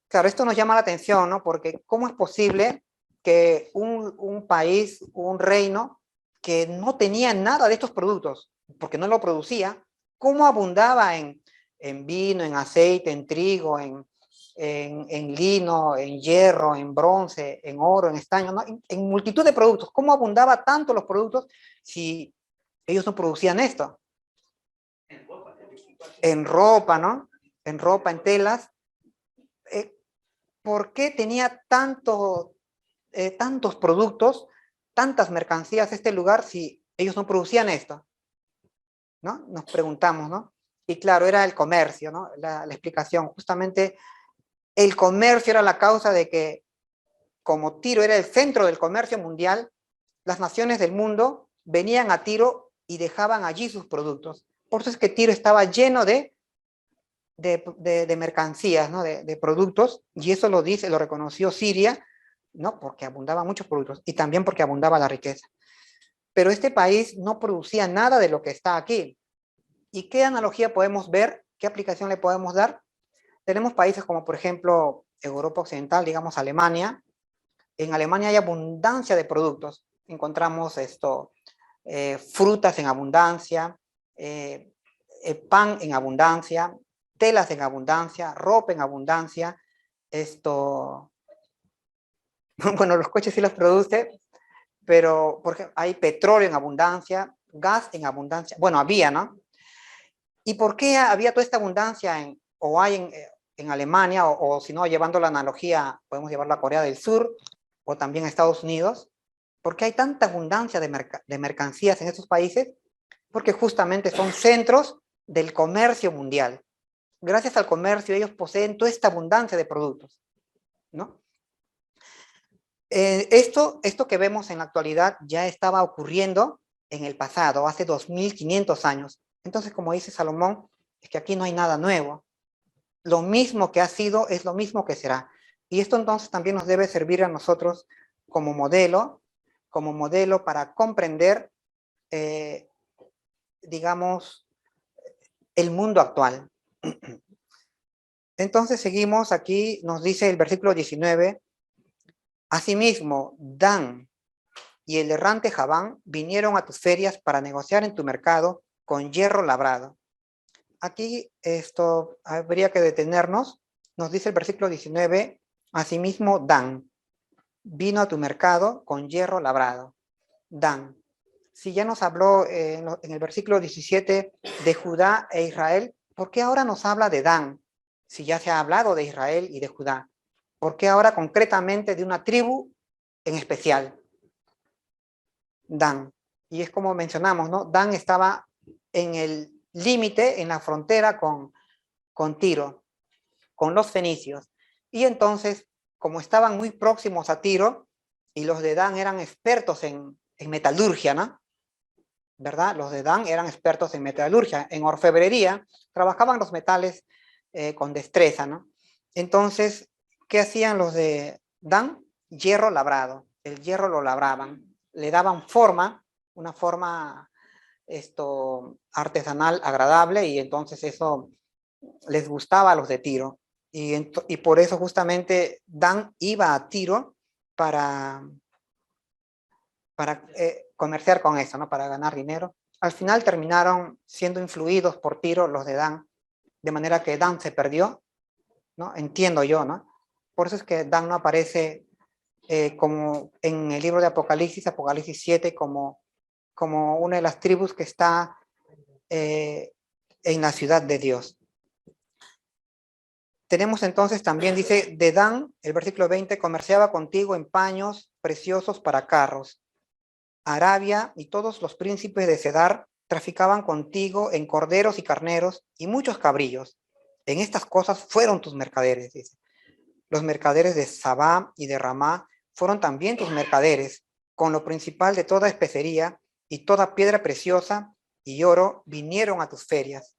Claro, esto nos llama la atención, ¿no? Porque ¿cómo es posible que un país, un reino, que no tenía nada de estos productos, porque no lo producía, cómo abundaba en vino, en aceite, en trigo, en lino, en hierro, en bronce, en oro, en estaño, ¿no? En multitud de productos? ¿Cómo abundaba tanto los productos si ellos no producían esto? En ropa, ¿no? En ropa, en telas. ¿Por qué tenía tantos productos, tantas mercancías este lugar si ellos no producían esto? ¿No? Nos preguntamos, ¿no? Y claro, era el comercio, ¿no? La explicación. Justamente el comercio era la causa de que, como Tiro era el centro del comercio mundial, las naciones del mundo venían a Tiro y dejaban allí sus productos. Por eso es que Tiro estaba lleno de mercancías, ¿no? De productos, y eso lo dice, lo reconoció Siria, ¿no? Porque abundaban muchos productos y también porque abundaba la riqueza. Pero este país no producía nada de lo que está aquí. ¿Y qué analogía podemos ver? ¿Qué aplicación le podemos dar? Tenemos países como, por ejemplo, Europa Occidental, digamos Alemania. En Alemania hay abundancia de productos. Encontramos frutas en abundancia, pan en abundancia, telas en abundancia, ropa en abundancia, bueno, los coches sí los produce, pero por ejemplo, hay petróleo en abundancia, gas en abundancia, bueno, había, ¿no? ¿Y por qué había toda esta abundancia o hay en Alemania, o si no, llevando la analogía, podemos llevarlo a Corea del Sur, o también a Estados Unidos? ¿Por qué hay tanta abundancia de mercancías en estos países? Porque justamente son centros del comercio mundial. Gracias al comercio ellos poseen toda esta abundancia de productos, ¿no? Esto que vemos en la actualidad ya estaba ocurriendo en el pasado, hace 2500 años. Entonces, como dice Salomón, es que aquí no hay nada nuevo. Lo mismo que ha sido es lo mismo que será. Y esto entonces también nos debe servir a nosotros como modelo para comprender, digamos, el mundo actual. Entonces seguimos aquí, nos dice el versículo 19, asimismo, Dan y el errante Javán vinieron a tus ferias para negociar en tu mercado con hierro labrado. Aquí esto habría que detenernos. Nos dice el versículo 19, asimismo Dan vino a tu mercado con hierro labrado. Dan. Si ya nos habló en el versículo 17 de Judá e Israel, ¿por qué ahora nos habla de Dan? Si ya se ha hablado de Israel y de Judá, ¿por qué ahora concretamente de una tribu en especial? Dan. y es como mencionamos, ¿no? Dan estaba en el límite, en la frontera con Tiro, con los fenicios. Y entonces, como estaban muy próximos a Tiro, y los de Dan eran expertos en metalurgia, ¿no? ¿Verdad? Los de Dan eran expertos en metalurgia, en orfebrería, trabajaban los metales con destreza, ¿no? Entonces, ¿qué hacían los de Dan? Hierro labrado. El hierro lo labraban, le daban forma, una forma artesanal agradable, y entonces eso les gustaba a los de Tiro. Y por eso justamente Dan iba a Tiro para comerciar con eso, ¿no? Para ganar dinero. Al final terminaron siendo influidos por Tiro los de Dan, de manera que Dan se perdió, ¿no? Entiendo yo, ¿no? Por eso es que Dan no aparece como en el libro de Apocalipsis, Apocalipsis 7, como una de las tribus que está en la ciudad de Dios. Tenemos entonces también, dice, de Dan, el versículo 20, comerciaba contigo en paños preciosos para carros. Arabia y todos los príncipes de Cedar traficaban contigo en corderos y carneros y muchos cabrillos. En estas cosas fueron tus mercaderes, dice. Los mercaderes de Sabá y de Ramá fueron también tus mercaderes, con lo principal de toda especería y toda piedra preciosa y oro vinieron a tus ferias.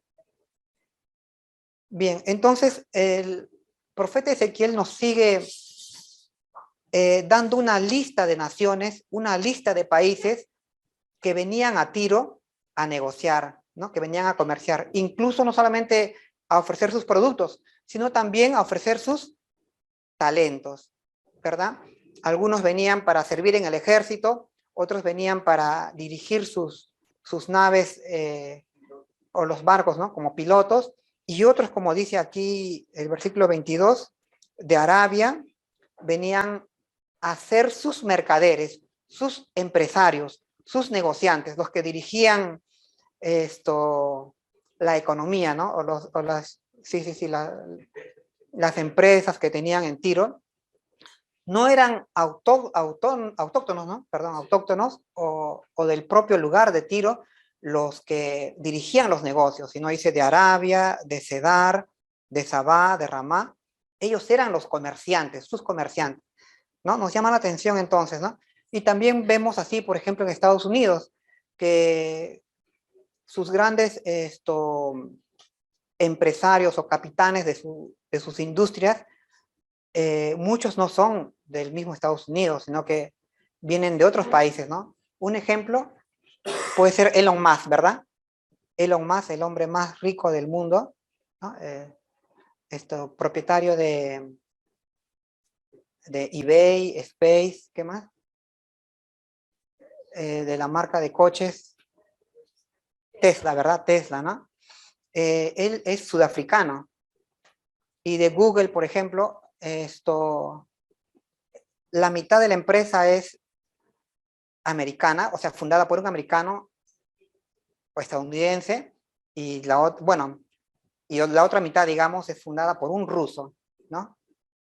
Bien, entonces el profeta Ezequiel nos sigue dando una lista de naciones, una lista de países que venían a Tiro a negociar, ¿no? Que venían a comerciar, incluso no solamente a ofrecer sus productos, sino también a ofrecer sus talentos, ¿verdad? Algunos venían para servir en el ejército, otros venían para dirigir sus naves o los barcos, ¿no? Como pilotos, y otros, como dice aquí el versículo 22, de Arabia, venían a ser sus mercaderes, sus empresarios, sus negociantes, los que dirigían la economía, ¿no? Las empresas que tenían en Tiro, no eran autóctonos, ¿no? Perdón, autóctonos o del propio lugar de Tiro los que dirigían los negocios, sino dice de Arabia, de Cedar, de Sabá, de Ramá. Ellos eran los comerciantes, sus comerciantes, ¿no? Nos llama la atención entonces, ¿no? Y también vemos así, por ejemplo, en Estados Unidos, que sus grandes empresarios o capitanes de sus industrias, muchos no son del mismo Estados Unidos, sino que vienen de otros países, ¿no? Un ejemplo puede ser Elon Musk, ¿verdad? Elon Musk, el hombre más rico del mundo, ¿no? Propietario de eBay, Space, ¿qué más? De la marca de coches Tesla, ¿verdad? Tesla, ¿no? Él es sudafricano. Y de Google, por ejemplo, la mitad de la empresa es americana, o sea, fundada por un americano o estadounidense, y la otra mitad, digamos, es fundada por un ruso, ¿no?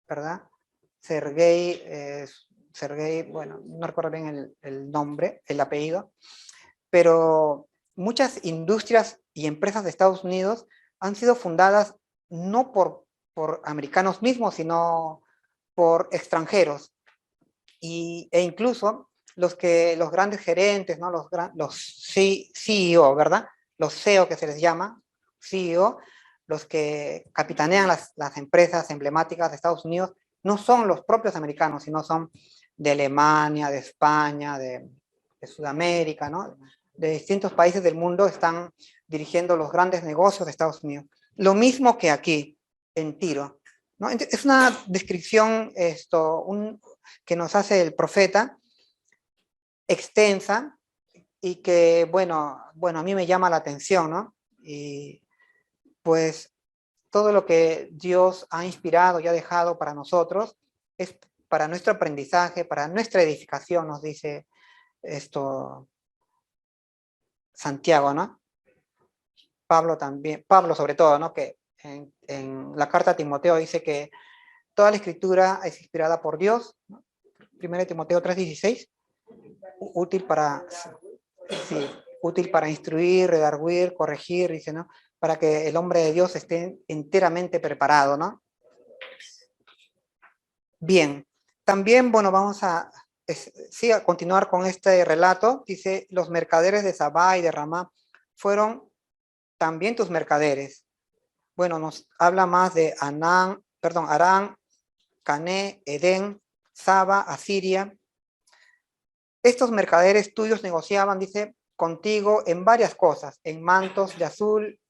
¿Verdad? Sergei, bueno, no recuerdo bien el nombre, el apellido, pero muchas industrias y empresas de Estados Unidos han sido fundadas no por americanos mismos, sino por extranjeros. E incluso los grandes gerentes, ¿no? los CEO, ¿verdad? Los CEO que se les llama, CEO, los que capitanean las empresas emblemáticas de Estados Unidos, no son los propios americanos, sino son de Alemania, de España, de Sudamérica, ¿no? De distintos países del mundo están dirigiendo los grandes negocios de Estados Unidos. Lo mismo que aquí, en Tiro, ¿no? Es una descripción que nos hace el profeta, extensa, y que, bueno, a mí me llama la atención, ¿no? Y pues todo lo que Dios ha inspirado y ha dejado para nosotros es para nuestro aprendizaje, para nuestra edificación, nos dice Santiago, ¿no? Pablo también, Pablo sobre todo, ¿no? Que en la carta a Timoteo dice que toda la escritura es inspirada por Dios, ¿no? 1 Timoteo 3:16, útil para Sí, útil para instruir, redarguir, corregir, dice, ¿no? Para que el hombre de Dios esté enteramente preparado, ¿no? Bien, también, bueno, vamos a, sí, a continuar con este relato. Dice, los mercaderes de Sabá y de Ramá fueron también tus mercaderes. Bueno, nos habla más de Arán, Cané, Edén, Saba, Asiria. Estos mercaderes tuyos negociaban, dice, contigo en varias cosas, en mantos de azul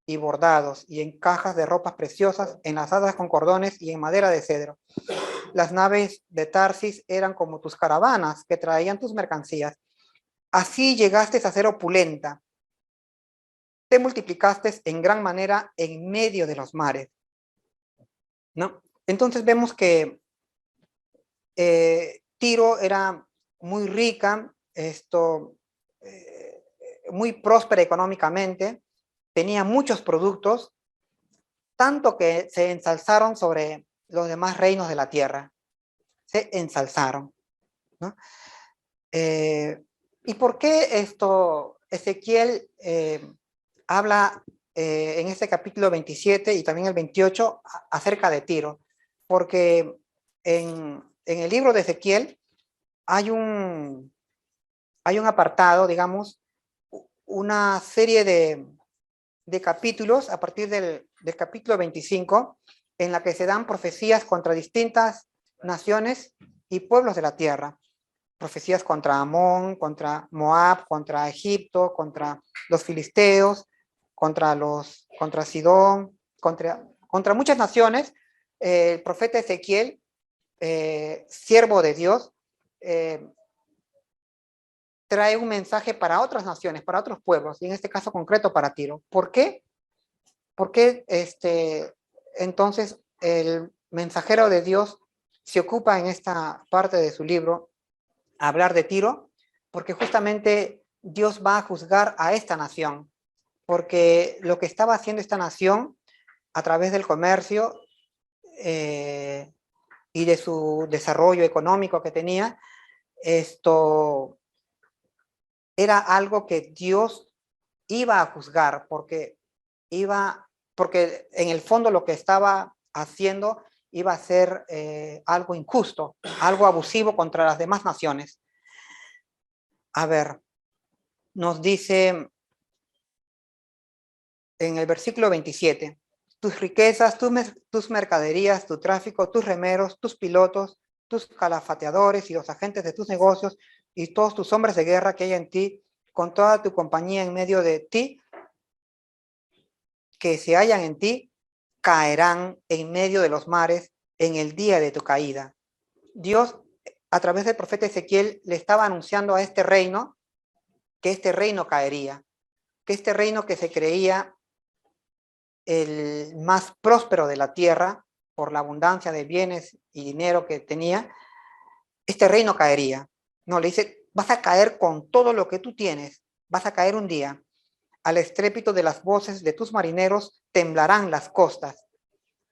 y bordados, y en cajas de ropas preciosas, enlazadas con cordones y en madera de cedro. Las naves de Tarsis eran como tus caravanas que traían tus mercancías. Así llegaste a ser opulenta. Te multiplicaste en gran manera en medio de los mares, ¿no? Entonces vemos que Tiro era muy rica, muy próspera económicamente, tenía muchos productos, tanto que se ensalzaron sobre los demás reinos de la tierra. Se ensalzaron, ¿no? ¿Y por qué Ezequiel habla en este capítulo 27 y también el 28 acerca de Tiro? Porque en el libro de Ezequiel hay un apartado, digamos, una serie de capítulos a partir del capítulo 25 en la que se dan profecías contra distintas naciones y pueblos de la tierra. Profecías contra Amón, contra Moab, contra Egipto, contra los filisteos, contra Sidón, contra muchas naciones. El profeta Ezequiel, siervo de Dios, trae un mensaje para otras naciones, para otros pueblos, y en este caso concreto para Tiro. ¿Por qué? Porque entonces el mensajero de Dios se ocupa en esta parte de su libro a hablar de Tiro, porque justamente Dios va a juzgar a esta nación, porque lo que estaba haciendo esta nación a través del comercio y de su desarrollo económico que tenía, esto era algo que Dios iba a juzgar, porque en el fondo lo que estaba haciendo iba a ser algo injusto, algo abusivo contra las demás naciones. A ver, nos dice en el versículo 27, tus riquezas, tus mercaderías, tu tráfico, tus remeros, tus pilotos, tus calafateadores y los agentes de tus negocios y todos tus hombres de guerra que hay en ti, con toda tu compañía en medio de ti, que se hallan en ti, caerán en medio de los mares en el día de tu caída. Dios, a través del profeta Ezequiel, le estaba anunciando a este reino que este reino caería, que este reino que se creía el más próspero de la tierra por la abundancia de bienes y dinero que tenía, este reino caería. No, le dice, vas a caer con todo lo que tú tienes, vas a caer un día. Al estrépito de las voces de tus marineros temblarán las costas.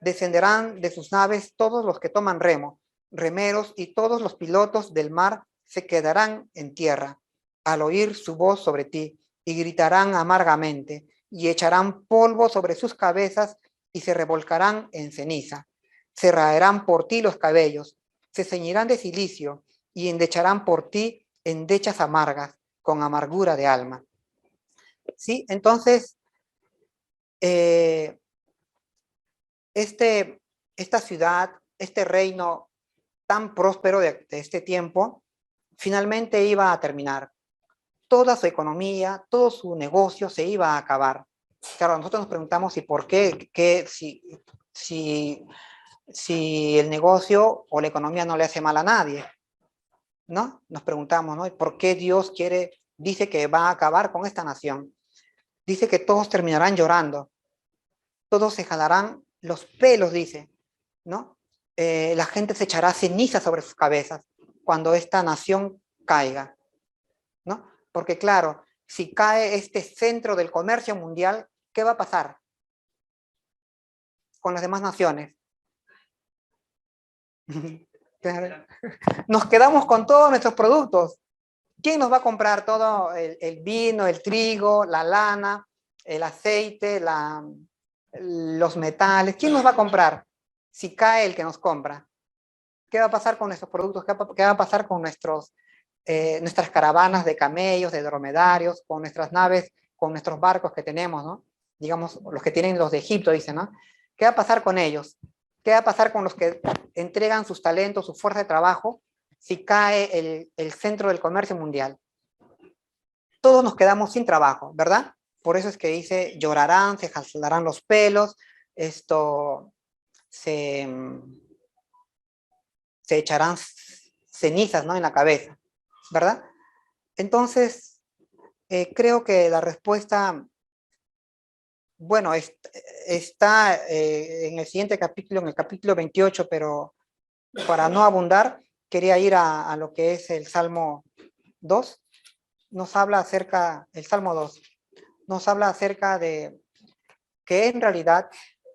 Descenderán de sus naves todos los que toman remo, remeros y todos los pilotos del mar se quedarán en tierra al oír su voz sobre ti y gritarán amargamente y echarán polvo sobre sus cabezas y se revolcarán en ceniza. Se raerán por ti los cabellos, se ceñirán de cilicio y endecharán por ti endechas amargas con amargura de alma. ¿Sí? Entonces, esta ciudad, este reino tan próspero de este tiempo, finalmente iba a terminar. Toda su economía, todo su negocio se iba a acabar. Claro, nosotros nos preguntamos si por qué, si el negocio o la economía no le hace mal a nadie, ¿no? Nos preguntamos, ¿no? ¿Por qué Dios dice que va a acabar con esta nación? Dice que todos terminarán llorando, todos se jalarán los pelos, dice, ¿no? La gente se echará ceniza sobre sus cabezas cuando esta nación caiga, ¿no? Porque claro, si cae este centro del comercio mundial, ¿qué va a pasar con las demás naciones? Nos quedamos con todos nuestros productos, ¿Quién nos va a comprar todo el vino, el trigo, la lana, el aceite, los metales? ¿Quién nos va a comprar si cae el que nos compra? ¿Qué va a pasar con nuestros productos? ¿Qué va a pasar con nuestras caravanas de camellos, de dromedarios, con nuestras naves, con nuestros barcos que tenemos, ¿no? Digamos, los que tienen los de Egipto, dicen, ¿no? ¿Qué va a pasar con ellos? ¿Qué va a pasar con los que entregan sus talentos, su fuerza de trabajo, si cae el centro del comercio mundial? Todos nos quedamos sin trabajo, ¿verdad? Por eso es que dice, llorarán, se jalarán los pelos, se echarán cenizas, ¿no?, en la cabeza, ¿verdad? Entonces, creo que la respuesta, bueno, está en el siguiente capítulo, en el capítulo 28, pero para no abundar, quería ir a lo que es el Salmo 2. Nos habla acerca, el Salmo 2, nos habla acerca de que en realidad,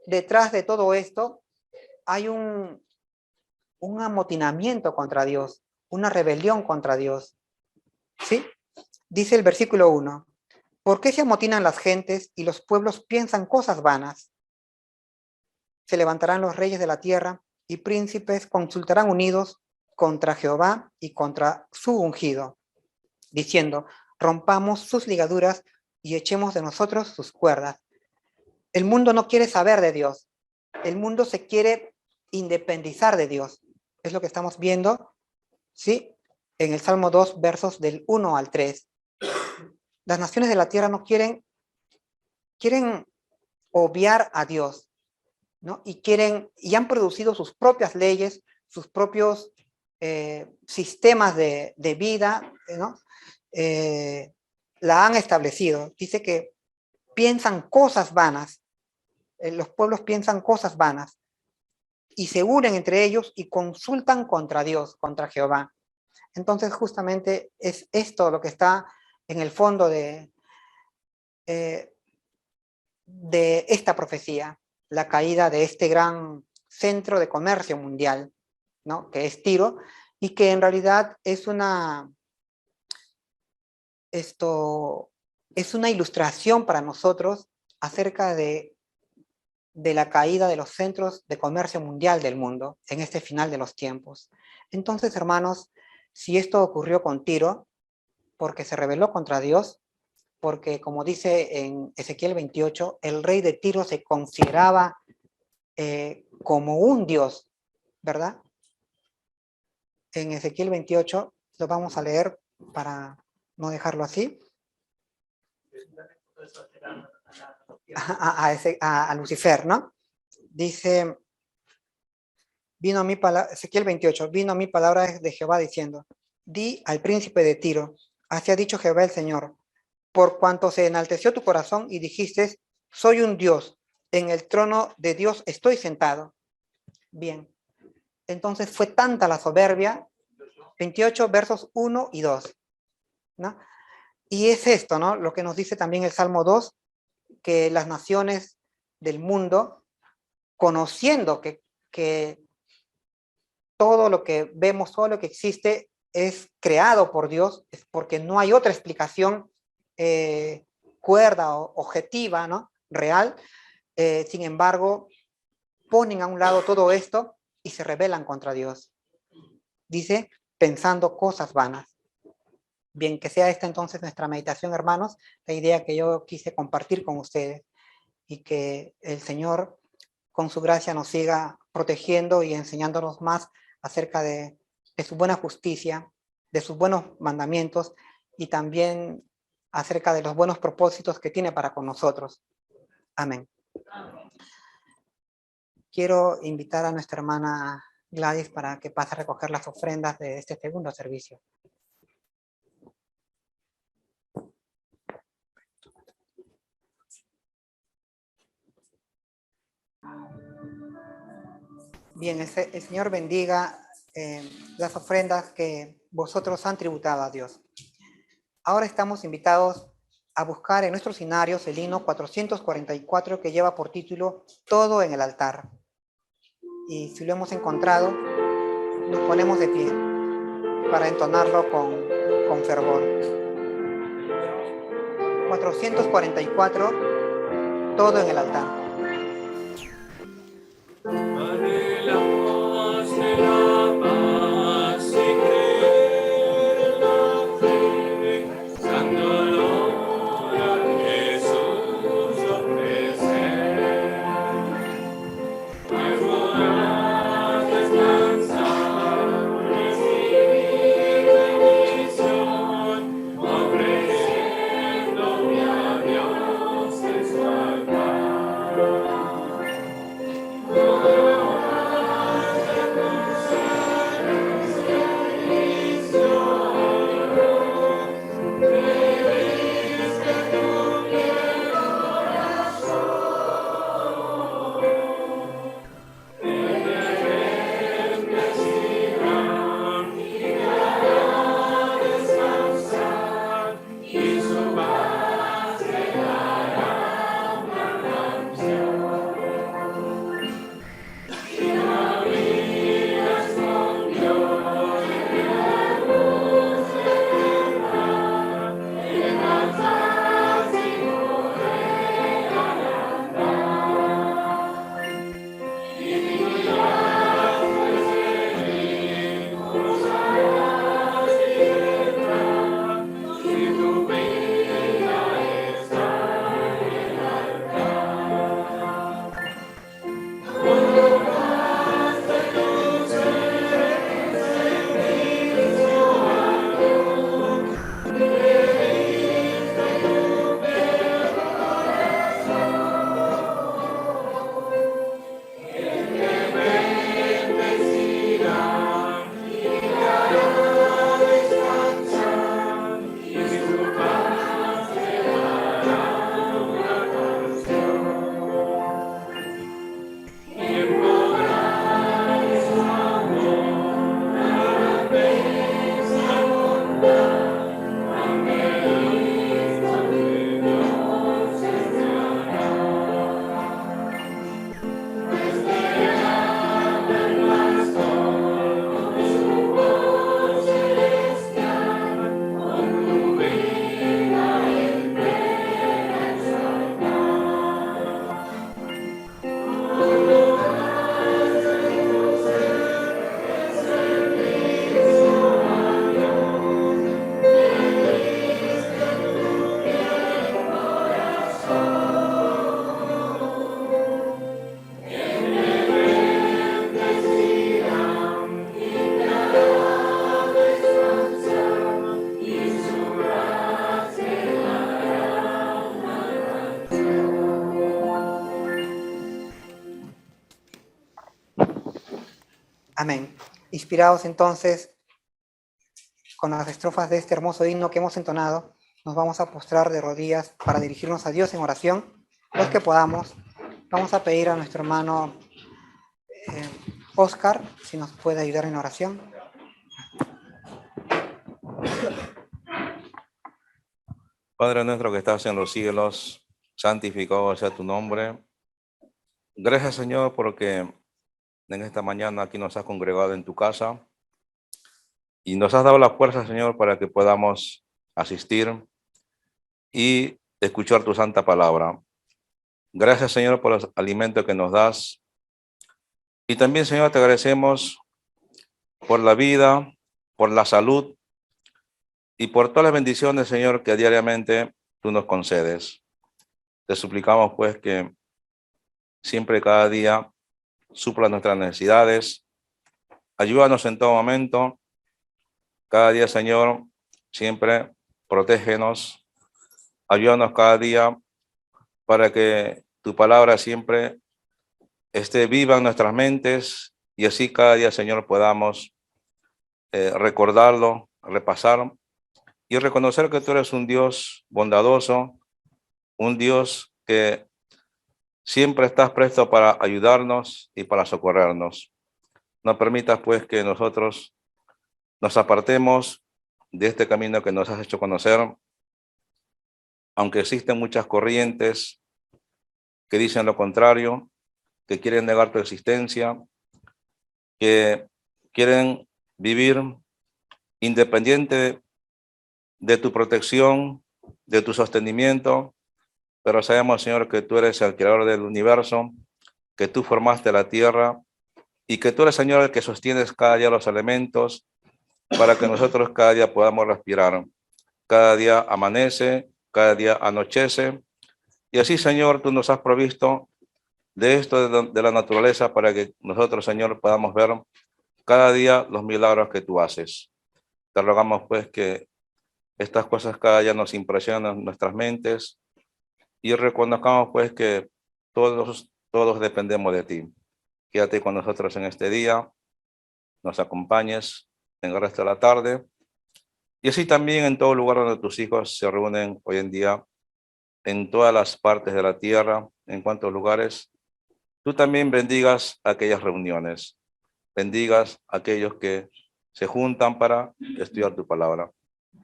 detrás de todo esto, hay un amotinamiento contra Dios, una rebelión contra Dios, ¿sí? Dice el versículo 1, ¿por qué se amotinan las gentes y los pueblos piensan cosas vanas? Se levantarán los reyes de la tierra y príncipes consultarán unidos contra Jehová y contra su ungido, diciendo, rompamos sus ligaduras y echemos de nosotros sus cuerdas. El mundo no quiere saber de Dios. El mundo se quiere independizar de Dios. Es lo que estamos viendo, ¿sí?, en el Salmo 2, versos del 1 al 3. Las naciones de la tierra no quieren obviar a Dios, ¿no? Y han producido sus propias leyes, sus propios sistemas de vida, ¿no? La han establecido. Dice que piensan cosas vanas, los pueblos piensan cosas vanas, y se unen entre ellos y consultan contra Dios, contra Jehová. Entonces, justamente es esto lo que está en el fondo de esta profecía, la caída de este gran centro de comercio mundial, ¿no?, que es Tiro, y que en realidad es una ilustración para nosotros acerca de la caída de los centros de comercio mundial del mundo en este final de los tiempos. Entonces, hermanos, si esto ocurrió con Tiro, porque se rebeló contra Dios, porque como dice en Ezequiel 28, el rey de Tiro se consideraba como un dios, ¿verdad? En Ezequiel 28 lo vamos a leer para no dejarlo así. A Lucifer, ¿no? Dice, vino a mí palabra, Ezequiel 28, vino a mí palabra de Jehová diciendo, di al príncipe de Tiro, así ha dicho Jehová el Señor, por cuanto se enalteció tu corazón y dijiste, soy un Dios, en el trono de Dios estoy sentado. Bien, entonces fue tanta la soberbia, 28 versos 1 y 2, ¿no? Y es esto, ¿no?, lo que nos dice también el Salmo 2, que las naciones del mundo, conociendo que todo lo que vemos, todo lo que existe es creado por Dios, es porque no hay otra explicación cuerda o objetiva, ¿no?, real, sin embargo, ponen a un lado todo esto y se rebelan contra Dios. Dice, pensando cosas vanas. Bien, que sea esta entonces nuestra meditación, hermanos, la idea que yo quise compartir con ustedes, y que el Señor, con su gracia, nos siga protegiendo y enseñándonos más acerca de su buena justicia, de sus buenos mandamientos, y también acerca de los buenos propósitos que tiene para con nosotros. Amén. Quiero invitar a nuestra hermana Gladys para que pase a recoger las ofrendas de este segundo servicio. Bien, el Señor bendiga las ofrendas que vosotros han tributado a Dios. Ahora estamos invitados a buscar en nuestros cinarios el himno 444 que lleva por título Todo en el altar. Y si lo hemos encontrado, nos ponemos de pie para entonarlo con con fervor. 444, todo en el altar. Anhelamos de la paz y creer en la fe, dando olor a Jesús ofrecer. Pues podrás descansar, recibir bendición, ofreciéndome a Dios en su altar. Amén. Inspirados entonces con las estrofas de este hermoso himno que hemos entonado, nos vamos a postrar de rodillas para dirigirnos a Dios en oración. Los que podamos, vamos a pedir a nuestro hermano Oscar si nos puede ayudar en oración. Padre nuestro que estás en los cielos, santificado sea tu nombre. Gracias, Señor, porque en esta mañana aquí nos has congregado en tu casa y nos has dado la fuerza, Señor, para que podamos asistir y escuchar tu santa palabra. Gracias, Señor, por los alimentos que nos das. Y también, Señor, te agradecemos por la vida, por la salud y por todas las bendiciones, Señor, que diariamente tú nos concedes. Te suplicamos, pues, que siempre, cada día, supla nuestras necesidades. Ayúdanos en todo momento. Cada día, Señor, siempre protégenos. Ayúdanos cada día para que tu palabra siempre esté viva en nuestras mentes y así cada día, Señor, podamos recordarlo, repasar y reconocer que tú eres un Dios bondadoso, un Dios que siempre estás presto para ayudarnos y para socorrernos. No permitas, pues, que nosotros nos apartemos de este camino que nos has hecho conocer, aunque existen muchas corrientes que dicen lo contrario, que quieren negar tu existencia, que quieren vivir independiente de tu protección, de tu sostenimiento, pero sabemos, Señor, que tú eres el creador del universo, que tú formaste la tierra y que tú eres, Señor, el que sostienes cada día los elementos para que nosotros cada día podamos respirar. Cada día amanece, cada día anochece. Y así, Señor, tú nos has provisto de esto de la naturaleza para que nosotros, Señor, podamos ver cada día los milagros que tú haces. Te rogamos, pues, que estas cosas cada día nos impresionan nuestras mentes y reconozcamos, pues, que todos dependemos de ti. Quédate con nosotros en este día, nos acompañes en el resto de la tarde y así también en todo lugar donde tus hijos se reúnen hoy en día, en todas las partes de la tierra, en cuantos lugares. Tú también bendigas aquellas reuniones, bendigas a aquellos que se juntan para estudiar tu palabra.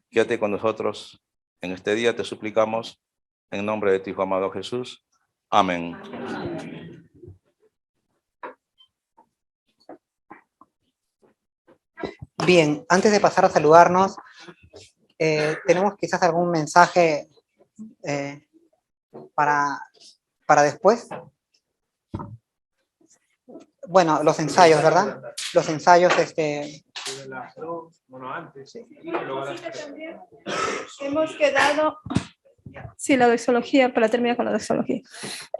Quédate con nosotros en este día, te suplicamos, en nombre de tu Hijo amado Jesús. Amén. Bien, antes de pasar a saludarnos, tenemos quizás algún mensaje para después. Bueno, los ensayos, ¿verdad? Los ensayos, Bueno, antes. Hemos quedado, sí, la doxología, para terminar con la doxología.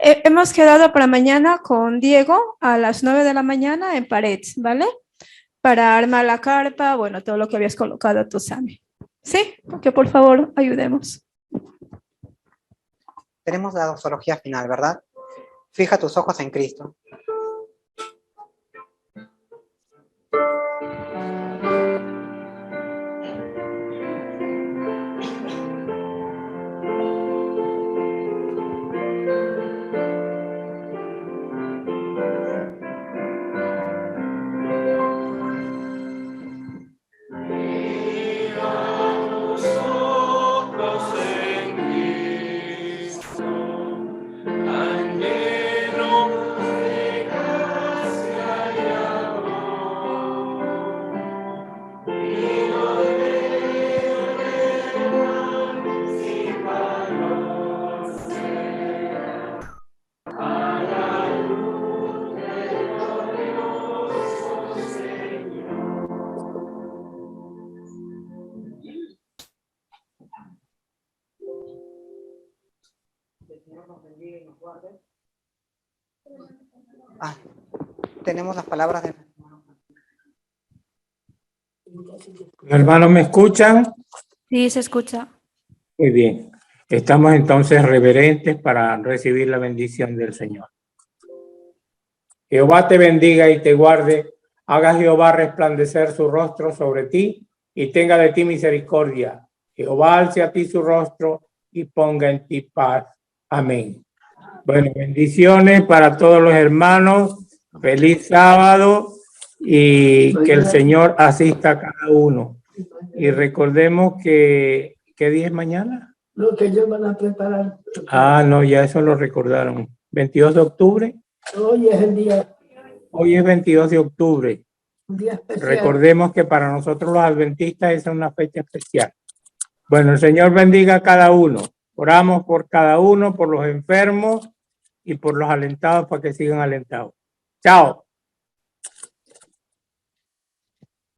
Hemos quedado para mañana con Diego a las 9 de la mañana en Parets, ¿vale? Para armar la carpa, bueno, todo lo que habías colocado tú, Sami. Sí, que por favor ayudemos. tenemos la doxología final, ¿verdad? Fija tus ojos en Cristo. Tenemos las palabras de... Hermanos, ¿me escuchan? Sí, se escucha. Muy bien. Estamos entonces reverentes para recibir la bendición del Señor. Jehová te bendiga y te guarde. Haga Jehová resplandecer su rostro sobre ti y tenga de ti misericordia. Jehová alce a ti su rostro y ponga en ti paz. Amén. Bueno, bendiciones para todos los hermanos. Feliz sábado y que el Señor asista a cada uno. Y recordemos que, ¿qué día es mañana? Lo que ellos van a preparar. Ah, no, ya eso lo recordaron. 22 de octubre. Hoy es el día, Hoy es 22 de octubre. un día especial. Recordemos que para nosotros los adventistas esa es una fecha especial. Bueno, el Señor bendiga a cada uno. Oramos por cada uno, por los enfermos y por los alentados para que sigan alentados. Chao.